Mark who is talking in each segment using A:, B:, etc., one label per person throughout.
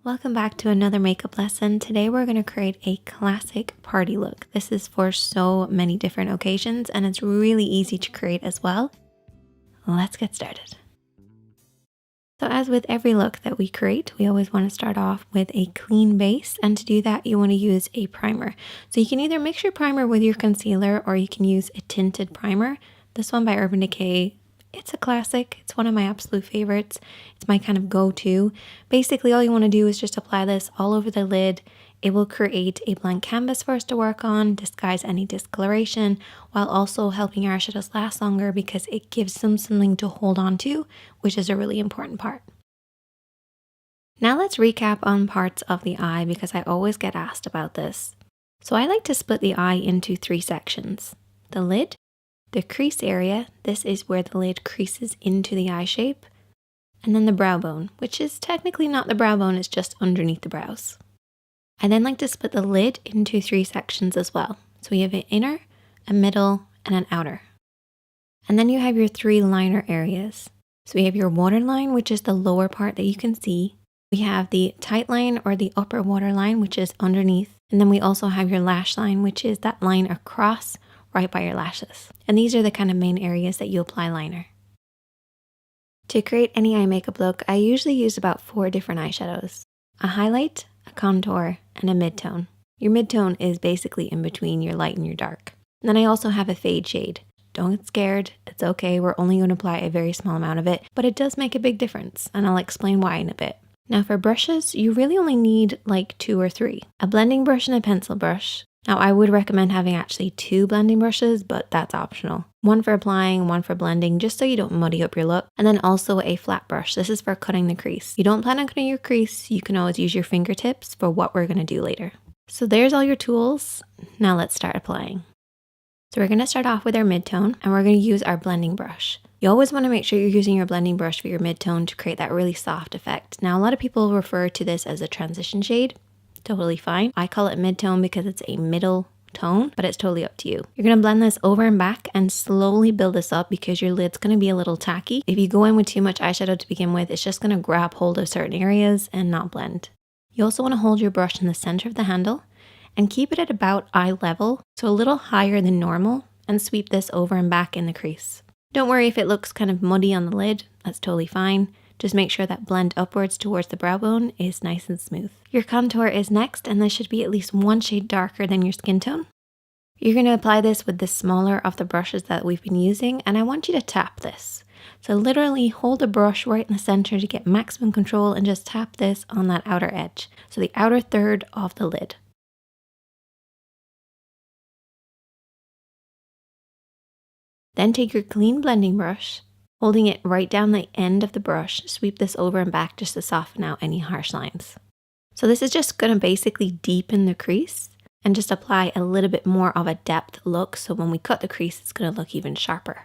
A: Welcome back to another makeup lesson. Today we're going to create a classic party look. This is for so many different occasions and it's really easy to create as well. Let's get started. So as with every look that we create, we always want to start off with a clean base, and to do that you want to use a primer. So you can either mix your primer with your concealer or you can use a tinted primer. This one by Urban Decay, it's a classic. It's one of my absolute favorites. It's my kind of go-to. Basically, all you want to do is just apply this all over the lid. It will create a blank canvas for us to work on, disguise any discoloration, while also helping our eyeshadows last longer because it gives them something to hold on to, which is a really important part. Now let's recap on parts of the eye because I always get asked about this. So I like to split the eye into 3 sections. The lid, the crease area, this is where the lid creases into the eye shape, and then the brow bone, which is technically not the brow bone, it's just underneath the brows. I then like to split the lid into 3 sections as well. So we have an inner, a middle, and an outer. And then you have your 3 liner areas. So we have your waterline, which is the lower part that you can see. We have the tight line or the upper waterline, which is underneath. And then we also have your lash line, which is that line across right by your lashes. And these are the kind of main areas that you apply liner. To create any eye makeup look, I usually use about 4 different eyeshadows. A highlight, a contour, and a mid-tone. Your mid-tone is basically in between your light and your dark. And then I also have a fade shade. Don't get scared, it's okay, we're only going to apply a very small amount of it, but it does make a big difference, and I'll explain why in a bit. Now for brushes, you really only need like 2 or 3. A blending brush and a pencil brush. Now I would recommend having actually 2 blending brushes, but that's optional. One for applying, one for blending, just so you don't muddy up your look. And then also a flat brush. This is for cutting the crease. You don't plan on cutting your crease, you can always use your fingertips for what we're going to do later. So there's all your tools. Now let's start applying. So we're going to start off with our mid-tone and we're going to use our blending brush. You always want to make sure you're using your blending brush for your mid-tone to create that really soft effect. Now a lot of people refer to this as a transition shade. Totally fine. I call it mid-tone because it's a middle tone, but it's totally up to you. You're going to blend this over and back and slowly build this up because your lid's going to be a little tacky. If you go in with too much eyeshadow to begin with, it's just going to grab hold of certain areas and not blend. You also want to hold your brush in the center of the handle and keep it at about eye level, so a little higher than normal, and sweep this over and back in the crease. Don't worry if it looks kind of muddy on the lid, that's totally fine. Just make sure that blend upwards towards the brow bone is nice and smooth. Your contour is next, and this should be at least 1 shade darker than your skin tone. You're going to apply this with the smaller of the brushes that we've been using, and I want you to tap this. So literally hold the brush right in the center to get maximum control and just tap this on that outer edge. So the outer third of the lid. Then take your clean blending brush, holding it right down the end of the brush, sweep this over and back just to soften out any harsh lines. So this is just going to basically deepen the crease and just apply a little bit more of a depth look, so when we cut the crease it's going to look even sharper.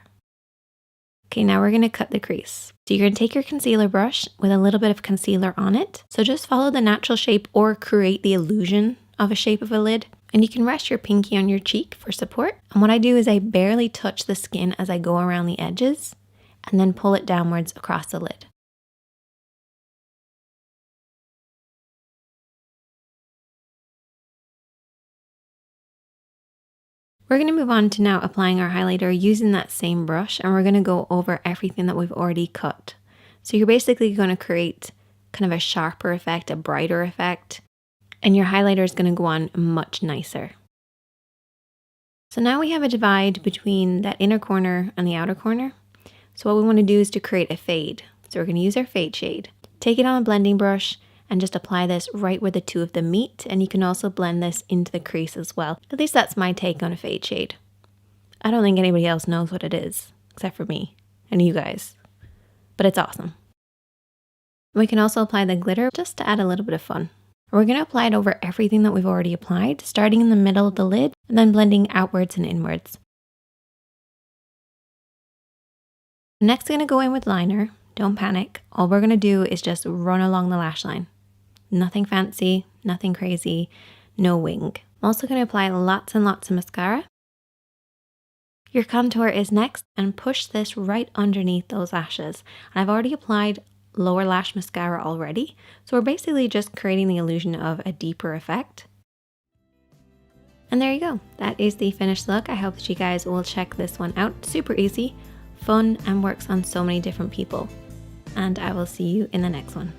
A: Okay, now we're going to cut the crease. So you're going to take your concealer brush with a little bit of concealer on it. So just follow the natural shape or create the illusion of a shape of a lid. And you can rest your pinky on your cheek for support. And what I do is I barely touch the skin as I go around the edges and then pull it downwards across the lid. We're going to move on to now applying our highlighter using that same brush, and we're going to go over everything that we've already cut. So you're basically going to create kind of a sharper effect, a brighter effect, and your highlighter is going to go on much nicer. So now we have a divide between that inner corner and the outer corner. So what we want to do is to create a fade. So we're going to use our fade shade. Take it on a blending brush and just apply this right where the 2 of them meet, and you can also blend this into the crease as well. At least that's my take on a fade shade. I don't think anybody else knows what it is, except for me and you guys, but it's awesome. We can also apply the glitter just to add a little bit of fun. We're going to apply it over everything that we've already applied, starting in the middle of the lid and then blending outwards and inwards. Next, I'm going to go in with liner. Don't panic. All we're going to do is just run along the lash line. Nothing fancy, nothing crazy, no wing. I'm also going to apply lots and lots of mascara. Your contour is next, and push this right underneath those lashes. And I've already applied lower lash mascara already. So we're basically just creating the illusion of a deeper effect. And there you go. That is the finished look. I hope that you guys will check this one out. Super easy, fun, and works on so many different people. And I will see you in the next one.